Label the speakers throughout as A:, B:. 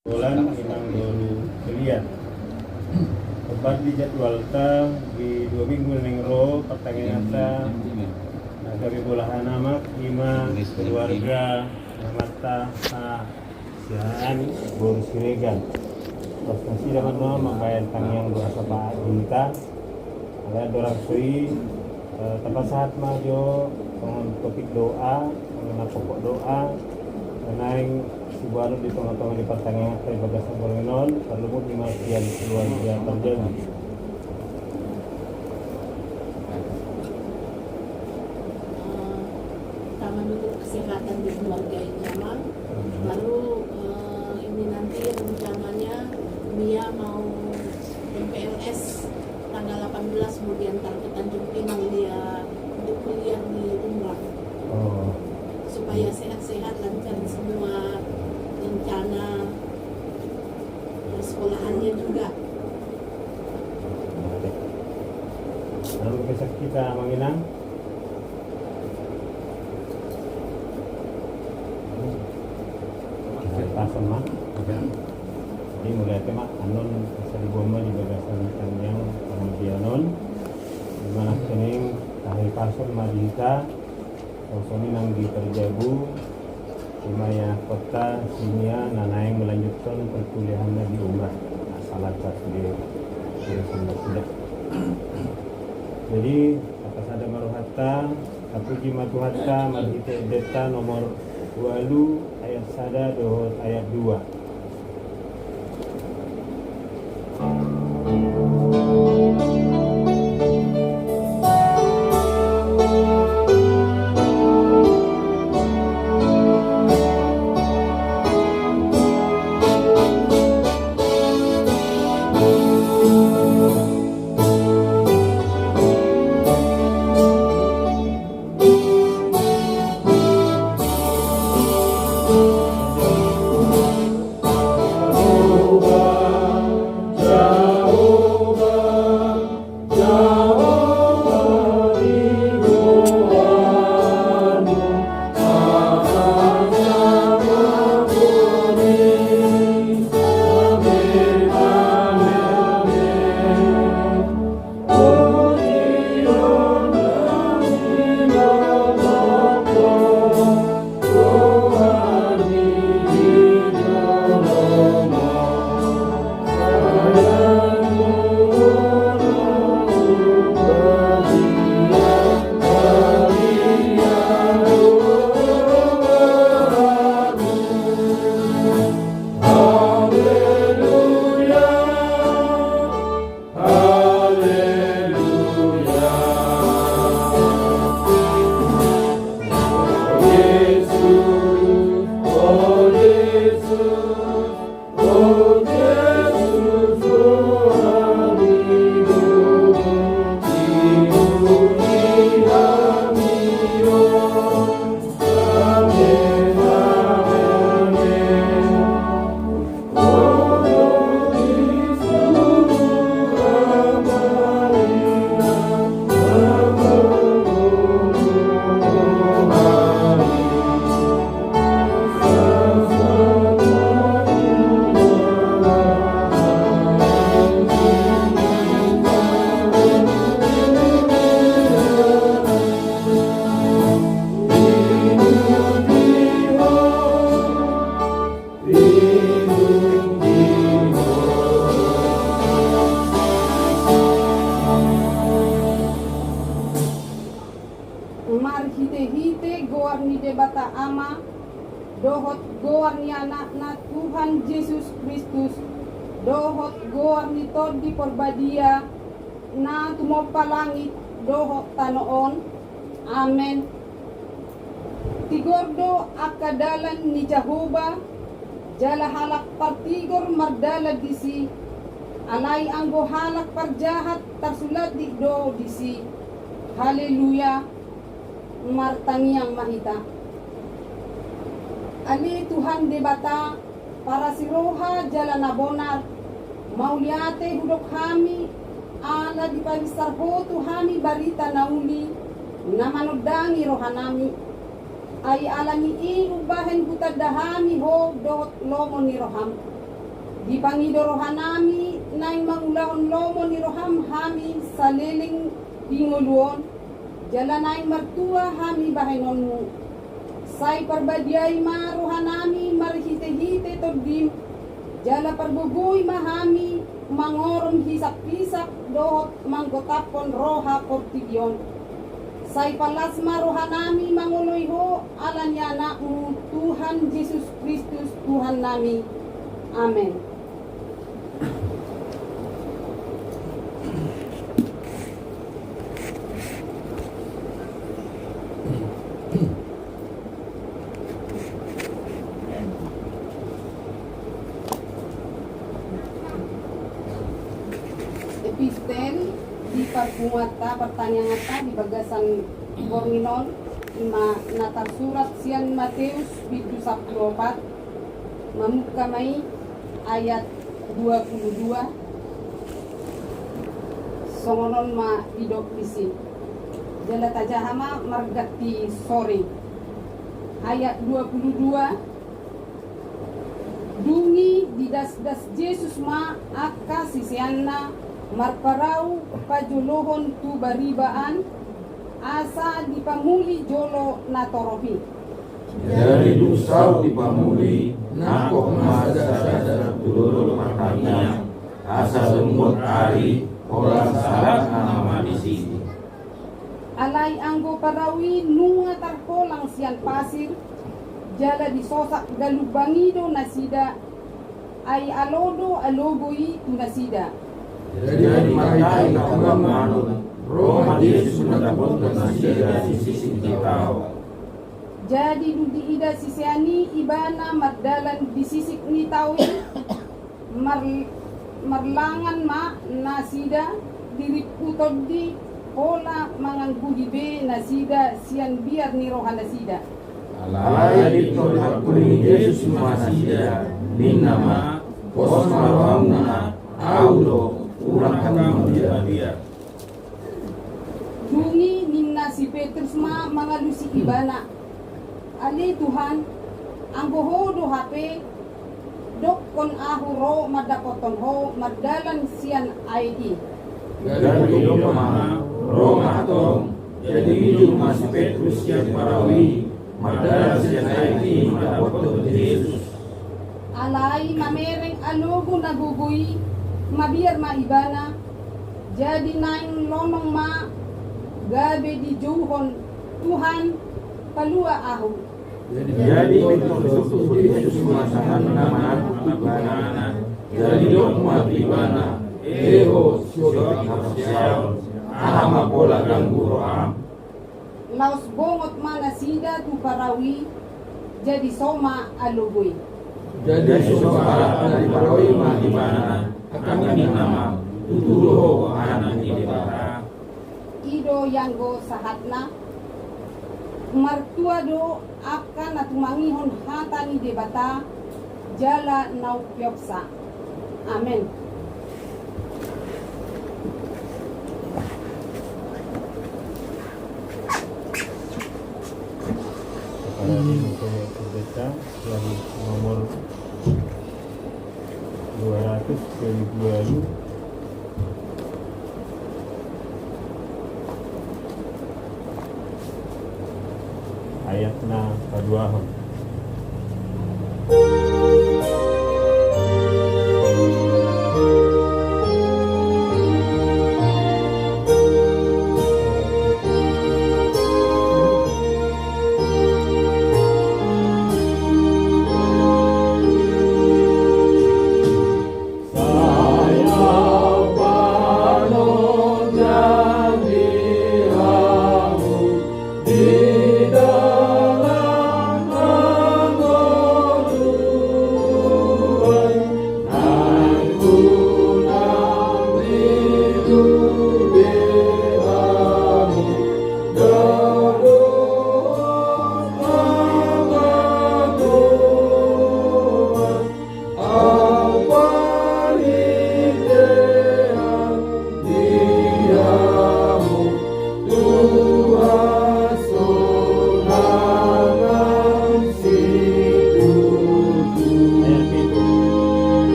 A: bulan inang dulu kelian obat dijadwalkan di 2 minggu nengro pertanyaan nah kami bolahan amak ima keluarga namata sian boru siregan terus masih dapat membayar tangiang doa sama kita ada dorang sui tempat saat maju dengan topik doa mengenai pokok doa menaing si baru di tengah-tengah di pertanyaan dari bagasan boleh perlu dimatikan keluarga terjadi.
B: Pertama untuk kesehatan di keluarga ini nyaman. Lalu ini nanti rencananya Mia mau MPLS tanggal 18 kemudian ke Tanjung Pinang dia untuk kuliah di Umrah. Supaya sehat-sehat lancar semua rencana sekolahannya juga.
A: Lalu besok kita menginang pasal mak jadi mulai tema anon asal goma di bagasan yang kemudian non dimana kening tahil pasal madita Sosoni nang di Terjabu Himaya kota Simia Nanaing melanjutkan perkuliahannya di Umrah salah satu di sudah. Jadi atas ada maruhata aku jimatu hatta marhita deta nomor 2 ayat sada dohot ayat 2.
C: Marhite-hite goar ni debata ama dohot goar ni anak na Tuhan Yesus Kristus dohot goar ni tod di porbadia na tumopa langit dohot tanoon. Amen. Tigordo akadalan ni Jehovah jala halak partigor mardala disi alay anggo halak parjahat tarsulat di do disi. Haleluya. Martangiang mahita. Ali Tuhan debata para siroha jala nabonar mauliate hudok kami ala di palisarho tuhami barita nauli namanodangi rohanami ay alami ubahen butadahami ho dot lomo ni roham Dipangido rohanami naing mangulahon lomo ni roham hami saliling pinguluon. Jala naing martua hami bahenonmu. Say parbadiay ma rohanami marhite-hite todim. Jala parbubuy mahami mangorom hisak-hisak dohot manggotapon roha portigyon. Say palasma rohanami manguloy ho alanyana Tuhan Yesus Kristus Tuhan nami. Amen. Epistel di pagkungata pertanyaan di bagasan Borminon natar surat sian Matius bidu 14 mamukamai ayat 22 songonon ma idok isi jala tajahama margati sore ayat 22 dungi didas-das Yesus ma akka sisianna marparau pajulohon tu baribaan asa dipamuli jolo natorohi.
D: Dari dusau dipamuli nakok masa dulur matanya asa lembut hari orang salat nama di sini.
C: Alay anggo parawi nunga tarkolang sian pasir jala disosak galubangido nasida ay alodo alogoi tu nasida.
D: Jadi matai nakabang manun Roma Yesus mendapat nasida sisi kita.
C: Jadi dudi ida sisiani ibana mardalan disisik ni tawi marlangan ma nasida diri putod di ola manganggudi be nasida sian biar ni rohan nasida.
D: Alaya dito hakuli Yesus nasida ninama pos marawna audo ulang kami dia.
C: Dungi nimna si Petrus ma mangalusi ibana. Ali Tuhan, ang bohodo hape, dok kon ahuro madapoton ho, madalan siyan ID.
D: Dari Roma, Roma atong, jadi hidup masih Petrus yang parawi, madalan siyan ID madapoton Yesus.
C: Alay mamereng alogo nagugui, mabiyar maibana, jadi naing lomong ma, gabe di juhon, Tuhan, palua ahu.
D: Jadi betul Yesus masakan nama ibana, jadi dogma ibana, eho syok harsial, ahama pola ganggu roam.
C: Laos bongot mana sida tu parawi, jadi soma alogoy.
D: Jadi soma dari parawi ma ibana, akan nama tuturuho anak ibana.
C: Ido yanggo sahatna, martuado akan natumangihon hata ni debata jala naupyoksa. Amen.
A: Kepada Ibu Pendeta yang nomor 200 2020 ayatna kaduahon.
D: Di dalam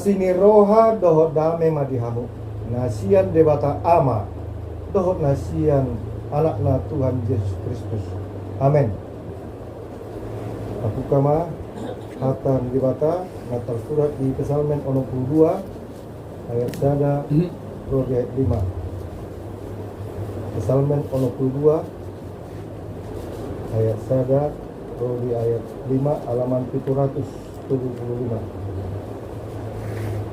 E: Nasini roha dohot dame madihamu. Nasian debata ama dohot nasian anakna Tuhan Yesus Kristus. Amin. Aku kama hatan debata natal surat di Kesalmen 22 ayat sada ayat 5. Kesalmen 22 ayat sada di ayat 5 halaman 775.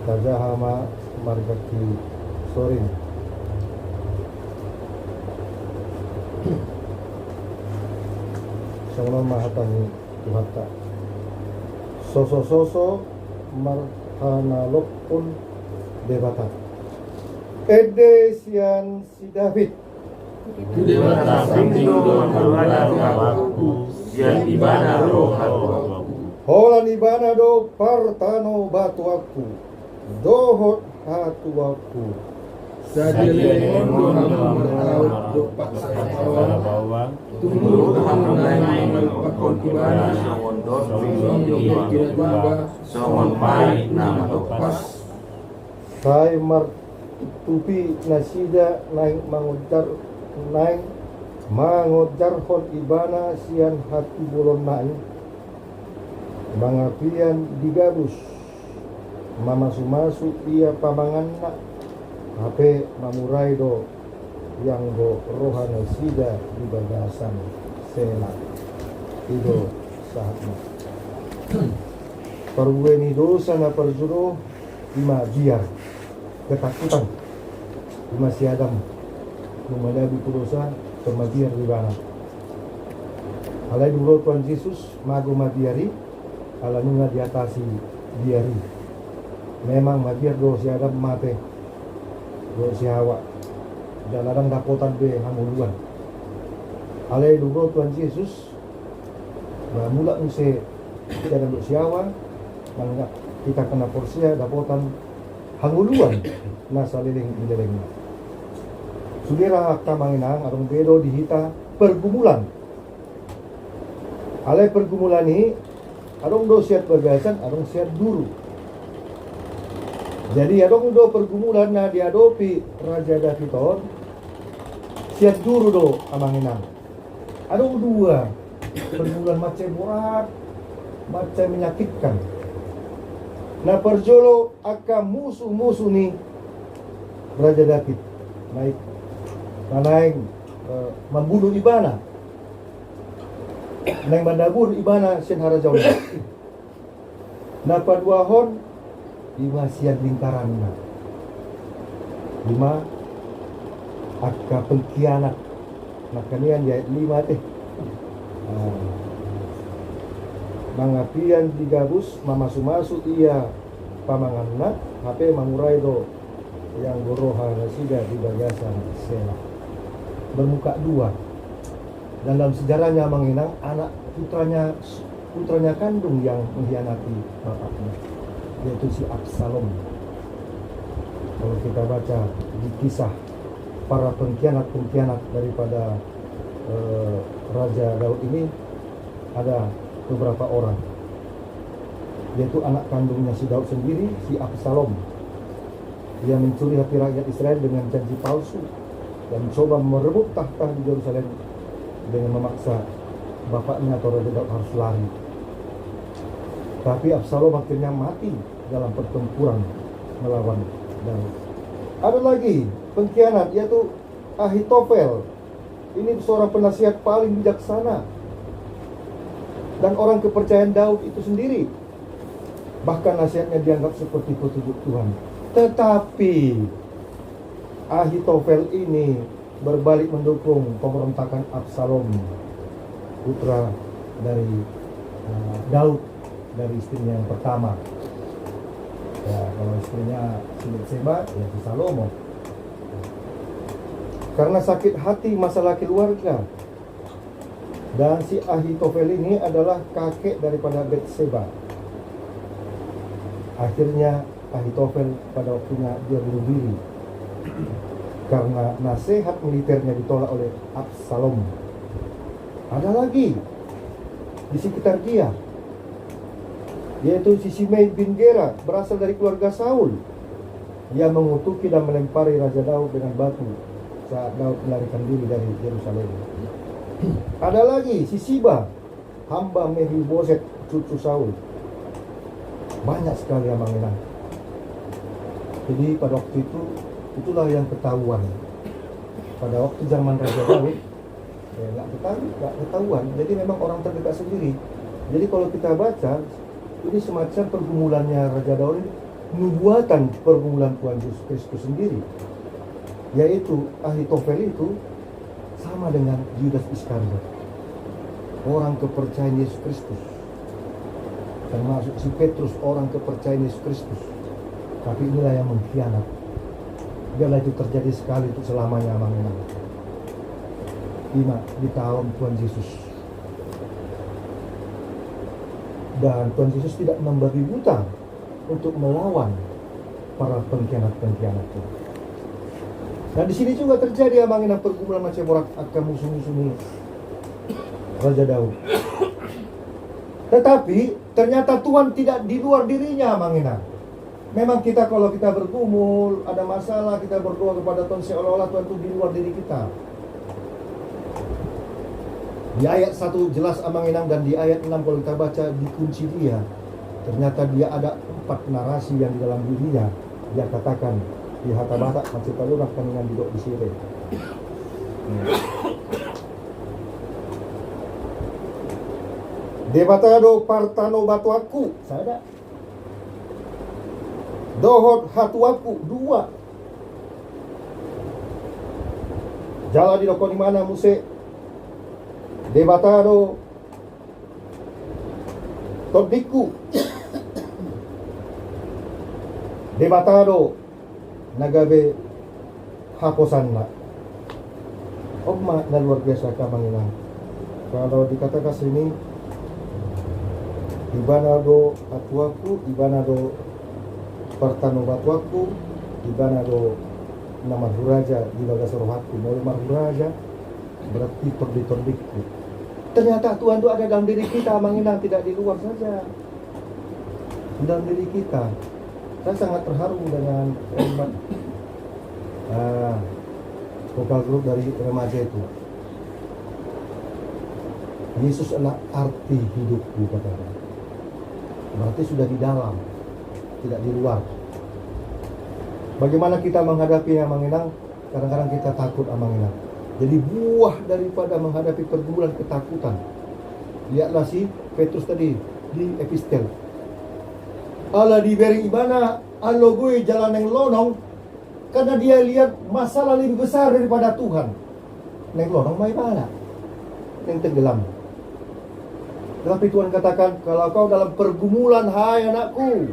E: Tajahama margaki sorin. Sama mahatani tuhata. Soso marhanalopun debata. Ede sian si David.
D: Debata pintu keluarga aku, sian ibana roh aku.
E: Holan ibana do partano batu aku. Dohot hatu aku.
D: Sadia mondo mertaut do paksa bawang. Tunggu hamnai pakon ibana songon dos songon kira songon pai nama topas.
E: Sai martupi nasida naik mangojar hon ibana sian hati bulon naik. Mangapian digabus. Mamasu-masu ia pamangan nak HP mamurai do yang do rohana sida di bagasan sela ido sahatna perweni dosa na perjuro ima biar ketakutan ima si Adam memadabi dosa termabiar di bana alai dulu Tuhan Yesus mago mabiari ala nunga diatasi biari memang mabiar do si Adam mate do si Hawa dan ladang dapotan be hamuluan alai dulu Tuhan Yesus mula use dan do si Hawa mangga kita kena porsia dapotan hanguluan nasa liling indelengna sudira hakta manginang arung bedo dihita pergumulan alai pergumulan ini arung do siat bergasan arung siat duru. Jadi adong do pergumulan na diadopi Raja Daviton siat duru do amanginang. Adong dua pergumulan macam berat, macam menyakitkan. Na perjolo akan musuh-musuh ni Raja David naik membunuh ibana. Naik mandabur ibana sian harajau. Na paduahon 5 sian lingkaran na 5 akka pengkhianat na kanian ya 5 teh mangapian digabus mamasu-masu ia pamangan na HP mangurai do yang goroha nasida di bagasan sela bermuka dua dan dalam sejarahnya menginang anak putranya kandung yang mengkhianati bapaknya yaitu si Absalom. Kalau kita baca di kisah para pengkhianat daripada Raja Daud ini ada beberapa orang, yaitu anak kandungnya si Daud sendiri, si Absalom. Dia mencuri hati rakyat Israel dengan janji palsu dan mencoba merebut tahta di Yerusalem dengan memaksa bapaknya atau Raja Daud harus lari. Tapi Absalom akhirnya mati dalam pertempuran melawan Daud. Ada lagi pengkhianat yaitu Ahitofel. Ini seorang penasihat paling bijaksana dan orang kepercayaan Daud itu sendiri. Bahkan nasihatnya dianggap seperti petunjuk Tuhan. Tetapi Ahitofel ini berbalik mendukung pemberontakan Absalom, putra dari Daud, dari istrinya yang pertama. Ya, kalau istrinya Seba, ya si Salomo. Karena sakit hati masalah keluarga. Dan si Ahitofel ini adalah kakek daripada Betseba. Akhirnya Ahitofel pada waktunya dia bunuh diri. Karena nasihat militernya ditolak oleh Absalom. Ada lagi di sekitar dia, yaitu si Simei bin Gera, berasal dari keluarga Saul. Ia mengutuki dan melempari Raja Daud dengan batu saat Daud melarikan diri dari Yerusalem. Ada lagi si Siba, hamba Mephiboset, cucu Saul. Banyak sekali yang mengenang. Jadi pada waktu itu, itulah yang ketahuan. Pada waktu zaman Raja Daud, nggak ketahuan. Jadi memang orang terdekat sendiri. Jadi kalau kita baca, ini semacam pergumulannya Raja Daud ini, nubuatan pergumulan Tuhan Yesus Kristus sendiri. Yaitu Ahitofel itu sama dengan Yudas Iskariot, orang kepercayaan Yesus Kristus. Termasuk si Petrus, orang kepercayaan Yesus Kristus. Tapi inilah yang mengkhianat. Biarlah itu terjadi sekali untuk selamanya, amin. Di tahun Tuhan Yesus. Dan Tuhan Yesus tidak memberi buta untuk melawan para pengkhianat-pengkhianat itu. Dan di sini juga terjadi amanginah pergumulan macam orang akan musuh-musuh Raja Daud. Tetapi ternyata Tuhan tidak di luar dirinya amanginah. Memang kita kalau kita bergumul, ada masalah, kita berdoa kepada Tuhan seolah-olah Tuhan itu di luar diri kita. Di ayat 1 jelas amanginang, dan di ayat 6 kalau kita baca dikunci dia. Ternyata dia ada 4 narasi yang di dalam dirinya. Dia katakan di hata-bata masih perlu kan dengan duduk di sini. Debatado partano batuaku, saya dohot hatuaku 2. Jalan di dokon di mana muse debatado todiku debatado nagabe haposanna. Makna luar biasa kamanginang. Kalau dikatakan sini ibanado atuaku, ibanado partano batuaku, ibanado nama huraja di bagas rohaku. Mau huraja berarti tordikku. Ternyata Tuhan itu ada dalam diri kita, amanginang, tidak di luar saja. Di dalam diri kita. Saya sangat terharu dengan kalimat vokal grup dari remaja itu. Yesus adalah arti hidupku, katanya. Berarti sudah di dalam, tidak di luar. Bagaimana kita menghadapi yang mengenang? Kadang-kadang kita takut amanginang. Jadi buah daripada menghadapi pergumulan ketakutan. Lihatlah si Petrus tadi di epistel. Allah diberi ibana, alo gue jalan yang lonong, karena dia lihat masalah lebih besar daripada Tuhan. Neng lonong mai bala, neng tenggelam. Tetapi Tuhan katakan, kalau kau dalam pergumulan, hai anakku,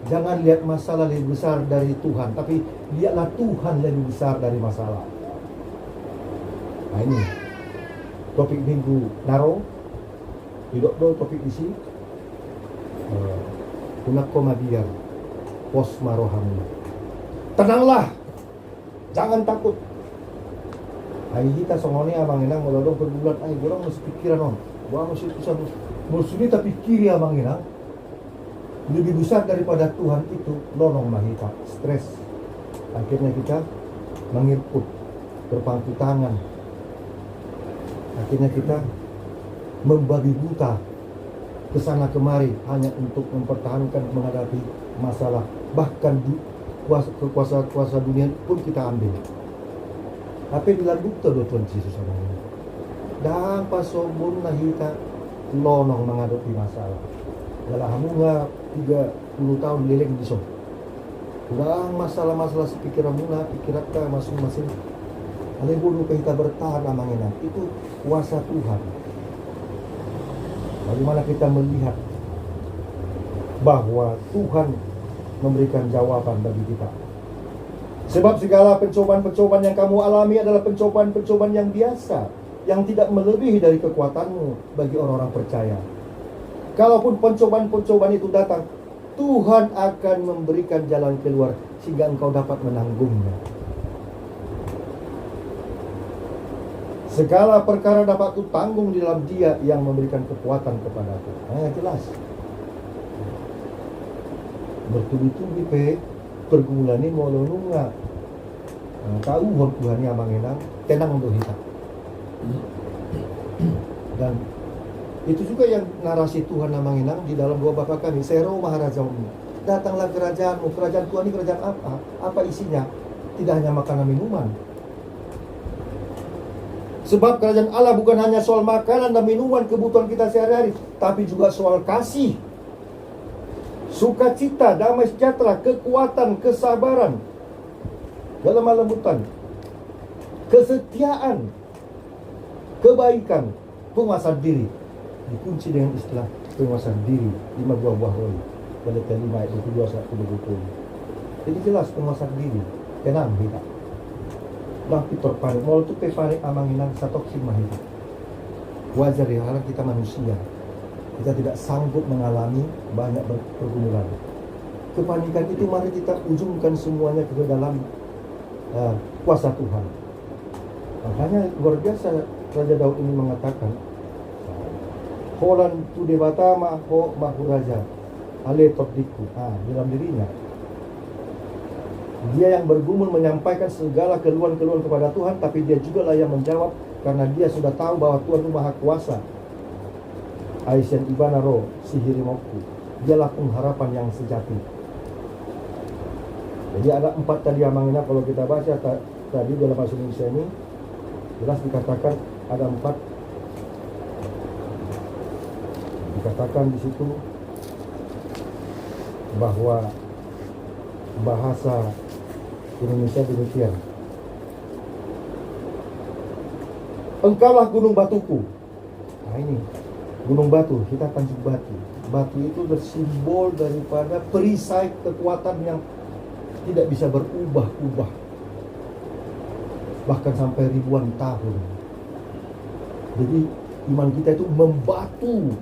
E: jangan lihat masalah lebih besar dari Tuhan, tapi lihatlah Tuhan lebih besar dari masalah. Nah ini topik minggu naro, hidup do topik isi. Kunak komadiar pos marohamu. Tenanglah, jangan takut. Ayo kita songoni amanginang melodong perbulan. Ayo orang mesti pikiran on. Wah mesti bisa musuh tapi kiri amanginang lebih besar daripada Tuhan itu. Lonong mahita, stres. Akhirnya kita mengirput, berpangku tangan. Akhirnya kita membabi buta kesana kemari hanya untuk mempertahankan menghadapi masalah. Bahkan kekuasaan dunia pun kita ambil. Tapi dilanjutkan oleh Tuhan Yesus ini. Dan pasobun nahita lonong menghadapi masalah. Dalam hamunga 30 tahun leleng di so. Udah masalah-masalah sepikiran muna, pikiran ka masing-masing. Ale bulu kita bertahan amanginan. Itu kuasa Tuhan. Bagaimana kita melihat bahwa Tuhan memberikan jawaban bagi kita. Sebab segala pencobaan-pencobaan yang kamu alami adalah pencobaan-pencobaan yang biasa, yang tidak melebihi dari kekuatanmu bagi orang-orang percaya. Kalaupun pencobaan-pencobaan itu datang, Tuhan akan memberikan jalan keluar sehingga engkau dapat menanggungnya. Segala perkara dapat ku tanggung di dalam Dia yang memberikan kekuatan kepadaku. Jelas. bertubi-tubi pe pergumulan ini mau nunga tahu hon Tuhan yang mengenang tenang untuk kita. Dan itu juga yang narasi Tuhan yang mengenang di dalam doa Bapa kami, Sero Maharaja Umi, datanglah kerajaanmu. Kerajaan Tuhan ini kerajaan apa? Apa isinya? Tidak hanya makanan minuman. Sebab kerajaan Allah bukan hanya soal makanan dan minuman kebutuhan kita sehari-hari, tapi juga soal kasih, sukacita, damai sejahtera, kekuatan, kesabaran, kelemah lembutan, kesetiaan, kebaikan, penguasaan diri. Dikunci dengan istilah penguasaan diri, 5 buah roh. Galatia 5 ayat 22 sampai 20. Jadi jelas penguasaan diri. Tenang kita. Lang Peter panik, mau tu panik amang inang satu simah itu. Wajar ya, karena kita manusia. Kita tidak sanggup mengalami banyak pergumulan. Kepanikan itu mari kita ujungkan semuanya ke dalam kuasa Tuhan. Makanya luar biasa Raja Daud ini mengatakan, Holan tu debata maho mahuraja ale todiku. Dalam dirinya dia yang bergumul menyampaikan segala keluhan-keluhan kepada Tuhan, tapi dia juga lah yang menjawab karena dia sudah tahu bahwa Tuhan itu Maha Kuasa. Aisyah ibana roh sihiri moku, dialah pengharapan yang sejati. Jadi ada 4 tadi amangina kalau kita baca tadi dalam bahasa Indonesia ini jelas dikatakan ada 4. Dikatakan di situ bahwa bahasa Indonesia demikian. Engkaulah gunung batuku. Nah ini gunung batu, kita Tanjung Batu. Batu itu bersimbol daripada perisai kekuatan yang tidak bisa berubah-ubah, bahkan sampai ribuan tahun. Jadi iman kita itu membatu.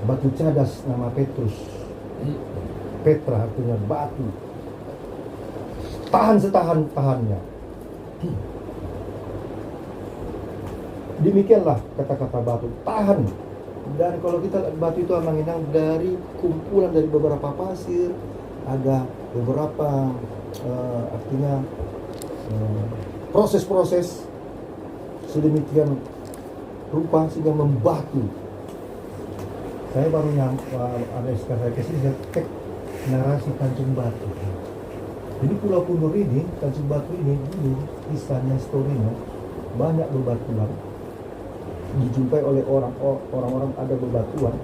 E: Batu cadas nama Petrus. Petra artinya batu. Tahan setahan-tahannya. Demikianlah kata-kata batu, tahan. Dan kalau kita lihat batu itu mengenang dari kumpulan dari beberapa pasir, ada beberapa artinya proses-proses sedemikian rupa sehingga membatu. Saya baru ada saya kasih saya cek narasi Tanjung Batu. Jadi Pulau Punur ini, Tanjung Batu ini dulu kisahnya, storynya banyak bebatuan, dijumpai oleh orang-orang ada bebatuan.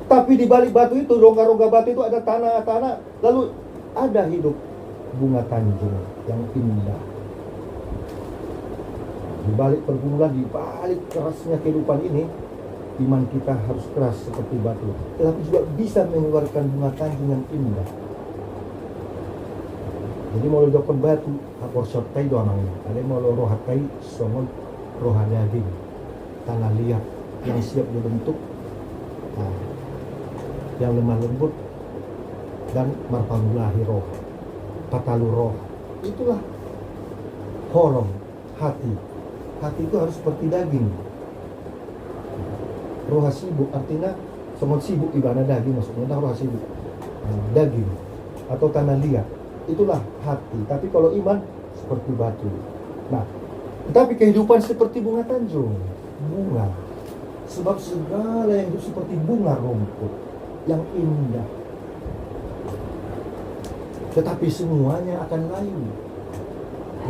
E: Tapi di balik batu itu, rongga-rongga batu itu ada tanah-tanah, lalu ada hidup bunga tanjung yang indah. Di balik pergumulan, di balik kerasnya kehidupan ini, iman kita harus keras seperti batu, tetapi juga bisa mengeluarkan bunga tanjung yang indah. Jadi mau dokon batu, apor sotai doang ini. Ada mau rohatai, somon rohadaging, tanah liat yang siap dibentuk, yang lemah lembut dan marpangulahi roh, patalu roh. Itulah holong hati. Hati itu harus seperti daging. Roh sibuk artinya semut sibuk ibadah daging, maksudnya roh sibuk daging atau tanah liat, itulah hati. Tapi kalau iman seperti batu. Nah, tetapi kehidupan seperti bunga tanjung, bunga. Sebab segala yang hidup seperti bunga rumput yang indah, tetapi semuanya akan layu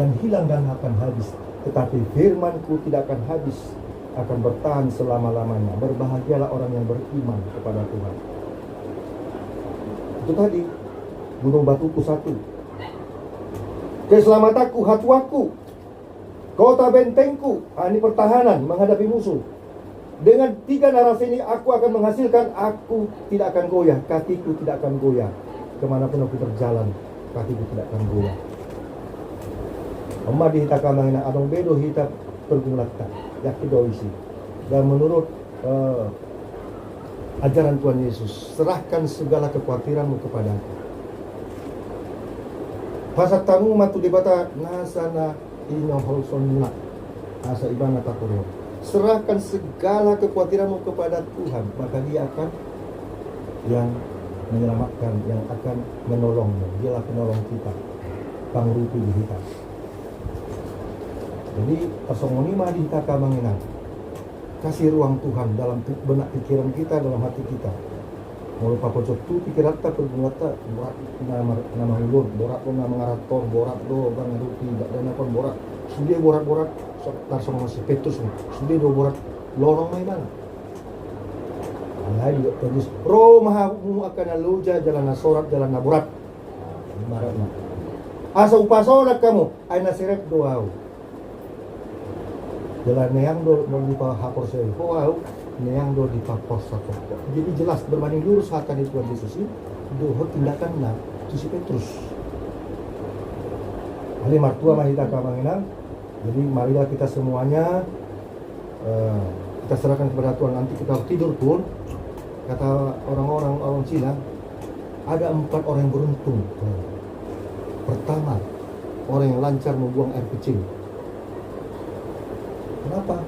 E: dan hilang dan akan habis. Tetapi firman-Ku tidak akan habis, akan bertahan selama-lamanya. Berbahagialah orang yang beriman kepada Tuhan. Itu tadi gunung batuku 1, keselamatanku, hatuaku, kota bentengku. Ini pertahanan menghadapi musuh. Dengan 3 narasi ini aku akan menghasilkan, aku tidak akan goyah, kakiku tidak akan goyah. Kemanapun aku berjalan, kakiku tidak akan goyah. Amma di hita kamangina adong bedo hita pergulatan yakidoisi. Dan menurut ajaran Tuhan Yesus, serahkan segala kekhawatiranmu kepadaku. Pasat tamu matu dibata nasana ino holsonna asa ibana takuryo. serahkan segala kekhawatiranmu kepada Tuhan, maka Dia akan yang menyelamatkan, yang akan menolongmu. Dialah penolong kita, pangrupi di kita. Jadi pasongoni mah di kita kamanginan. Kasih ruang Tuhan dalam benak pikiran kita, dalam hati kita. Mau lupa pojok tu pikiran kita perbuatan borak nama ulun, borak pun nama ngarator, borak do bang rupi, dan apa borak. Sudah borak tarsong masih petus, sudah do borak lorong mai mana. Alai juga terus roh mahamu akan aluja jalan nasorat jalan naburat. Maratna. Asa upasonak kamu, ay nasirek doau. Jalan neang do di hapor saya, wow, neang do di papor satu. Jadi jelas berbanding lurus akan Tuhan Yesus ini, doh tindakan nak tu si Petrus. Ali martua mahita kamanginang. Jadi marilah kita semuanya kita serahkan kepada Tuhan. Nanti kita tidur pun kata orang Cina ada 4 orang yang beruntung. Pertama, orang yang lancar membuang air kecil. Kenapa?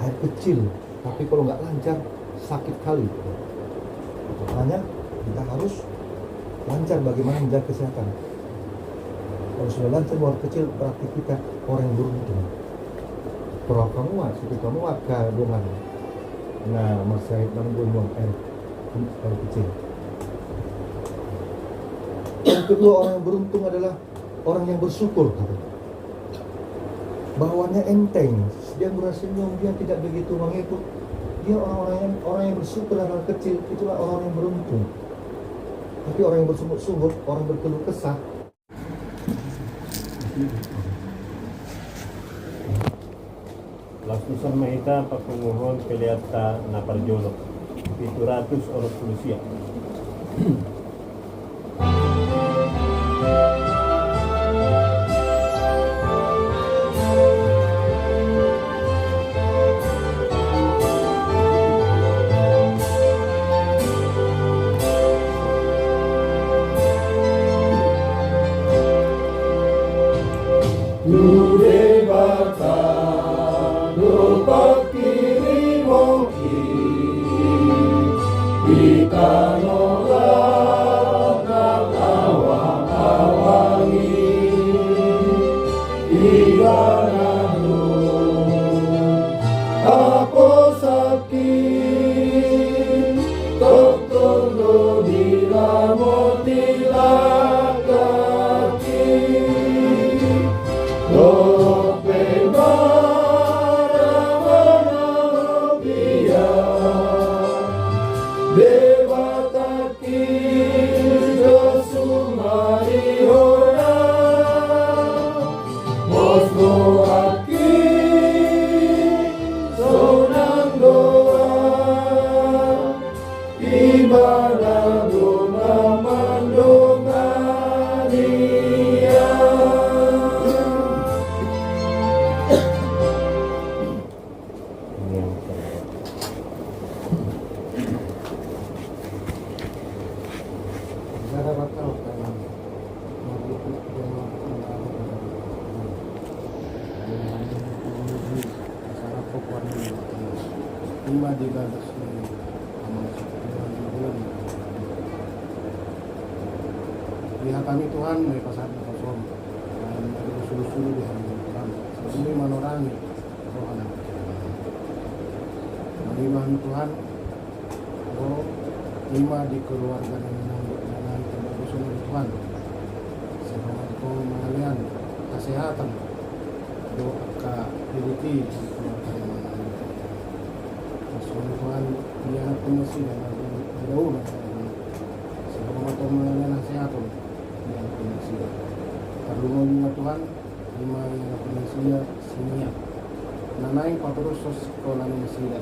E: Air kecil, tapi kalau nggak lancar sakit kali. Makanya kita harus lancar bagaimana menjaga kesehatan. Kalau sudah lancar buang air kecil berarti kita orang yang beruntung. Kalau kamu seperti kamu agak dengan masih buang air kecil. Yang kedua, orang yang beruntung adalah orang yang bersyukur. Bawahnya enteng, dia bersenyum, dia tidak begitu mengikut. Dia orang yang bersyukur hal kecil, itulah orang yang beruntung. Tapi orang yang bersungut-sungut, orang berkeluh kesah.
A: Lastusan mahita pakunguhon keliata na parjolok 700 orang pulusia.
F: Lima di batas ini, lihat kami Tuhan dari pasar kosong dan dari sulu-sulu di hari Tuhan sebelum manorangi roh anak kami Tuhan roh lima di keluarga dan terbagus oleh Tuhan selamat kau mengalian kesehatan doa kebiti keluarga yang Tuhan dia anak pengisi dan jauh selamat kau mengalian kesehatan dia anak pengisi perlu juga Tuhan lima yang anak pengisi sinia nanai paturus sekolah Indonesia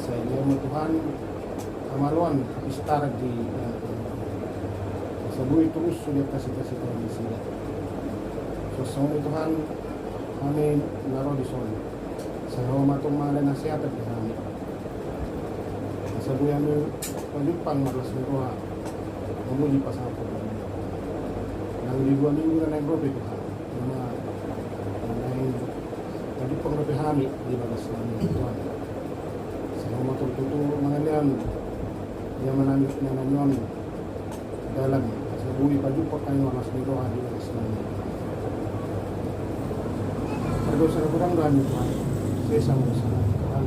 F: saya mau Tuhan amaluan istar di sebui terus sudah kasih Tuhan di sini sosok Tuhan kami naruh di sana saya mau matung mana nasihat di kami sebui kami pelipang malas meroha memuji pasal yang di 2 minggu naik berapa Tuhan naik tadi kami di bagas kami Tuhan. Selama tertutup mengalian dia menangis menanyon dalam sebui paju pakai warna sendiri di bagas kami. Berdosa kurang dan Tuhan. Saya sama Tuhan.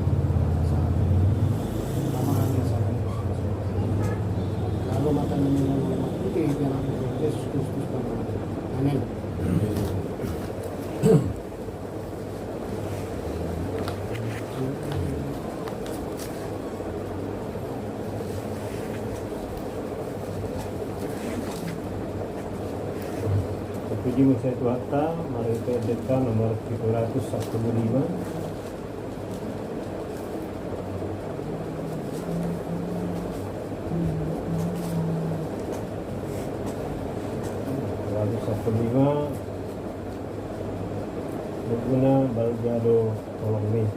F: Lalu makan minum itu yang Yesus Kristus Bapa. Amin.
A: Puji Musa Tuhan, mari kita baca nomor 715. Berguna Balgado tolong nih.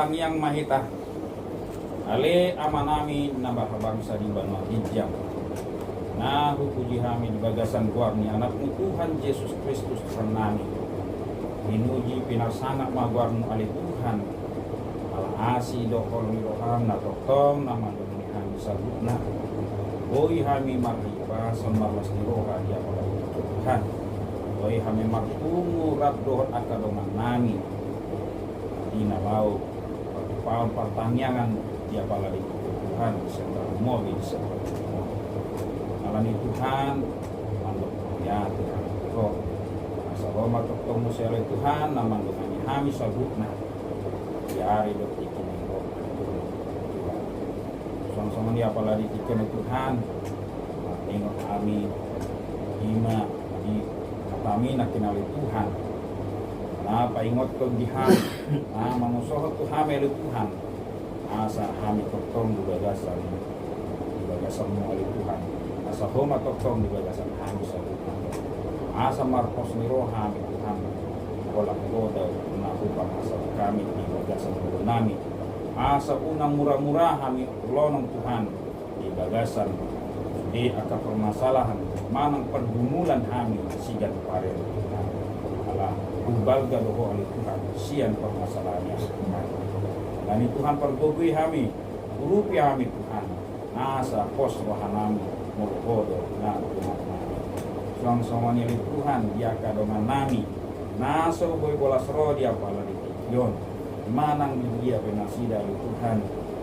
D: Yang mahita ale amanami nambah bangsa di Banua Hijau. Nah, puji kami di bagasan guarni anakmu Tuhan Yesus Kristus Tuhan Inuji pinasangak maguarnu ali Tuhan ala asi dokol miroham na tokong nama domini kami sabutna boi kami marhiba sembarlas diroha dia pada Tuhan boi kami marpungu rabdohon akadoman nami dina lau paun pertanyaan dia pala di Tuhan serta mobil serta alani Tuhan mandok ya Tuhan kok asal ketemu oleh Tuhan nama dengan kami sabutna diari dok ikini kok Tuhan sama-sama dia pala di Tuhan tengok kami ima di kami nak kenali Tuhan apa ingot kegihan manusohot Tuhan melu Tuhan asa kami tokong di bagasan oleh Tuhan asa homa tokong di bagasan kami sa Tuhan asa marpos niro kami Tuhan kolak koda unakupang asa kami di bagasan oleh nami asa unang murah-murah kami ulonong Tuhan di bagasan di akar permasalahan manang pergumulan kami sigat pare Tuhan ala balga doho oleh Tuhan sian permasalahannya Tuhan dan Tuhan pergugui kami urupi kami Tuhan asa pos wahanami murhodo na Tuhan sama-sama nilai Tuhan dia kadoman nami naso boy bolas roh dia pala di yon manang dia penasida oleh Tuhan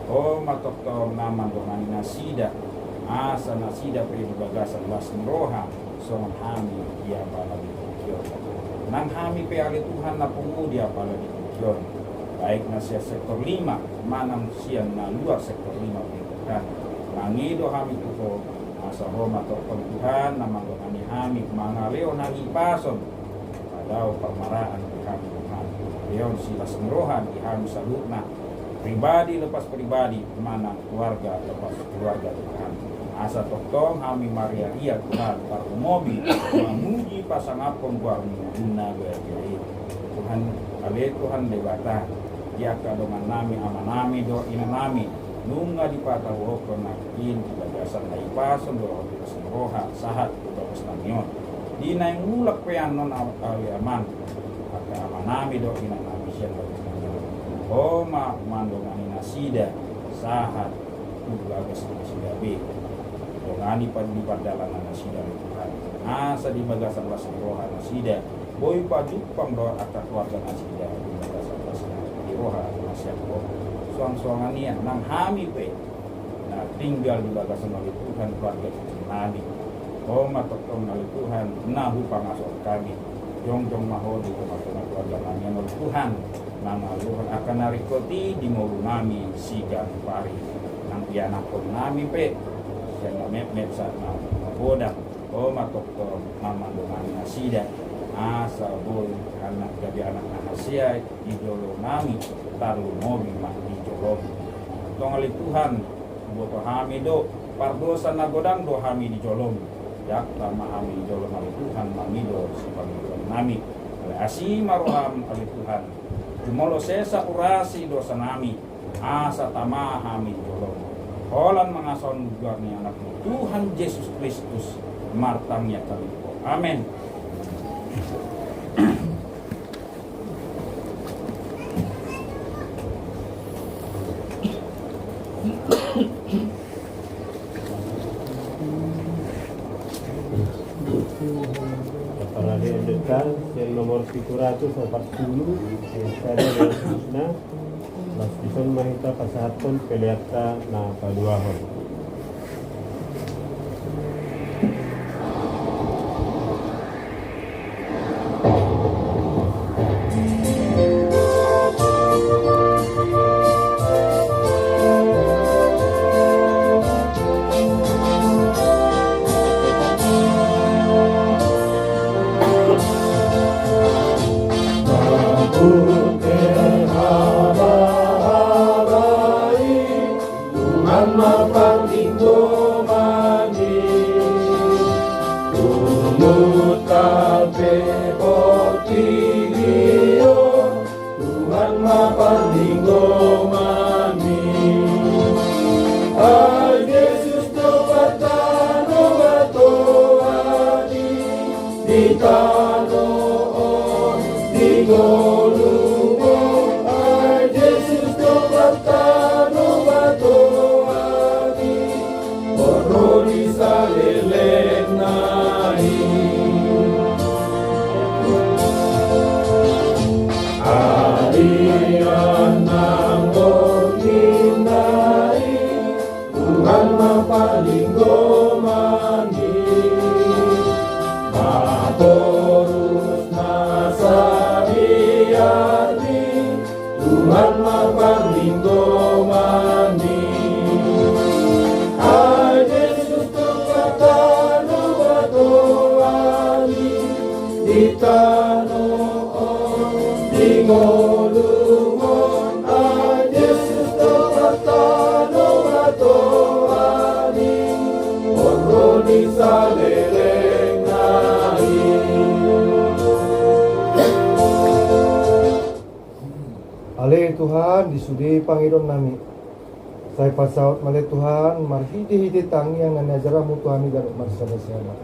D: oh matok nama domani nasida asa nasida pri bagasan las roha songan hami dia pala di Tokyo nang hami pe ali Tuhan na pengudi apala di Tokyo baik na siya sektor 5 manam siya na luar sektor 5 Tuhan nangido hami tuho asa Roma tokong Tuhan na manggani hami mangaleo nang ipason padaw permaraan di kami Tuhan leon sila senrohan di hami salutna pribadi lepas pribadi mana keluarga lepas keluarga Tuhan asa toktong kami Maria Ria Tuhan parumobi memuji pasangapon guarmu guna berkiri Tuhan ale Tuhan dewata dia kadongan nami amanami do inanami nunga dipatawokon nakin bagasan na ipason do roha sahat bagus namion di naing mulak peanon aliaman aka amanami do inanami siya bagus namion Oma mandongan nasida sahat bagus nasida be dongani padalan nasida Tuhan asa di bagasan las roha nasida boy padupang do atas keluarga nasida di bagasan las roha nasida suang-suangan niya nang hami pe na tinggal di bagasan oleh Tuhan keluarga nabi Oma tokong oleh Tuhan nahu pangasok kami jong-jong mahodi keluarga kami oleh Tuhan nama Tuhan akan narikoti di mulu nami sigan pari nang pianakon nami pe siang mep saat bodang matok nama dengan nasida asa boy anak jadi anak nahasia idolo nami taruh mobi mah di jolom tongali Tuhan buat hami do pardosa nagodang do hami di jolom yak tama hami di jolom ali Tuhan mamido si panggilan nami oleh asi maroham ali Tuhan jumolo sesa urasi dosa nami asa tama hami jolong holan mangason guarni anakmu Tuhan Yesus Kristus martamnya kami amin.
A: Kepala diadekan yang nomor 740 yang saya dengan Krishna Lastisan Mahita Pasahaton Peliata na Paduahon.
E: Ale Tuhan disudi Panginoon nami. Saya pasaut male Tuhan marhidi-hidi tangi yang nanajaramu Tuhan garuk marsana-sana.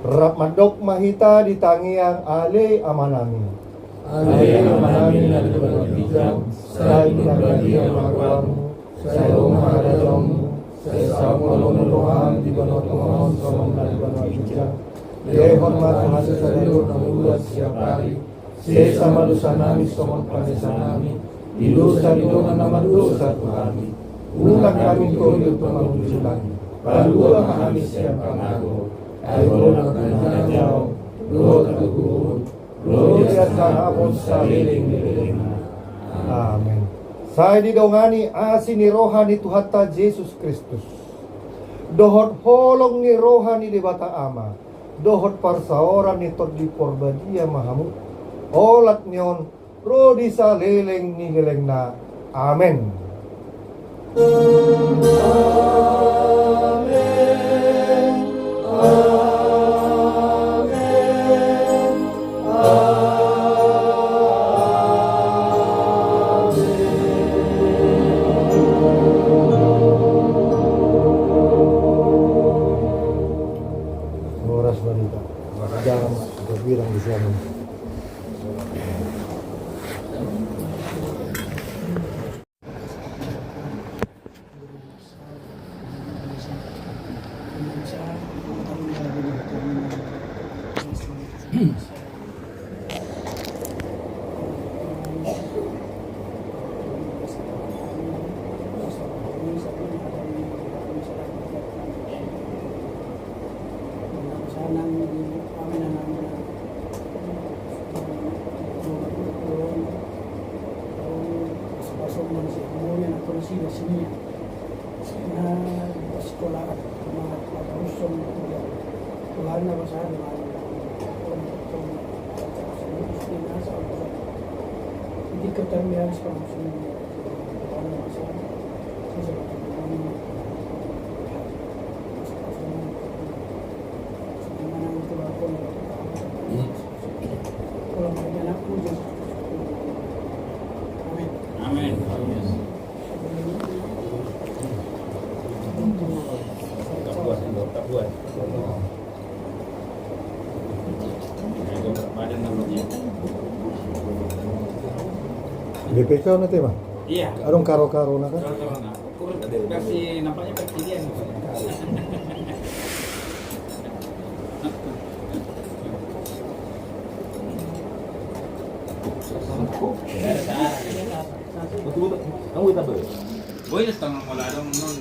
E: Rap madok mahita di tangi yang ale amanami.
F: Ale amanami na debat bijak, saya berbagi amamu, saya menghadapmu, saya selalu Tuhan di bawah Tuhan solong dan bawah bijak. Dia hormat hasil sadero namulat siap hari. Saya sama dosa nami somon panesa nami. Di dosa nama dosa Tuhan. Ulang kami kau untuk menguji lagi.
E: Padua memahami siapa aku, ayo nak jauh, lo terkugun, lo biarkan apun saliling. Amin. Saya didongani asini rohani Tuhan ta Yesus Kristus. Dohot holong ni rohani di bata ama. Dohot parsaoran ni tot di porbadia mahamu. Olat nyon ro di saliling ni gelengna. Amin. Horas wanita, jangan berbilang di sana.
D: Amin. Tak buat. Badan namanya.
E: BPK nanti mah.
D: Iya.
E: Arung karo-karo na kan?
D: Corona. Versi nampaknya reptilian.
G: Kamu kita ber.
D: Boy setengah malam non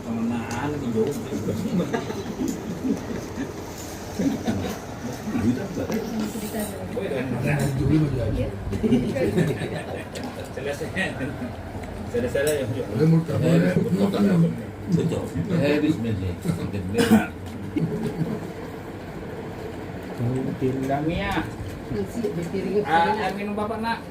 D: temenan di jauh. Selesai ya.
G: Betul. Bismillah.
D: Tindak Mia. Minum bapak nak.